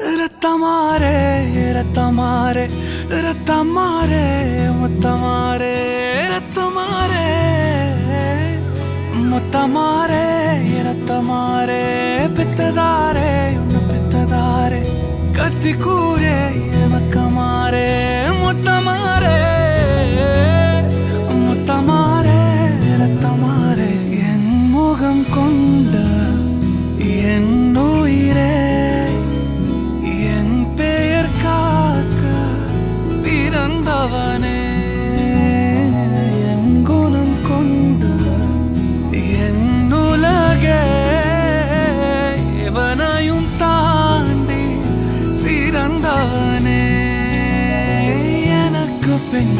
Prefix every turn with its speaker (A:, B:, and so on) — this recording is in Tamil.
A: ரத்தமாரே ரத்தமாரே ரத்தமாரே முத்தமாரே ரத்தமாரே முத்தமாரே ரத்தமாரே பெத்ததாரே உன்னை பெத்ததாரே கத்தி கூரே மக்கமாரே முத்தமாரே முத்தமாரே ரத்தமாரே என் முகம் கொண்ட என் உயிரே பிறந்தவனே என் குணம் கொண்ட என் உலகே எவனையும் தாண்டி சிறந்தவனே எனக்கு பெண்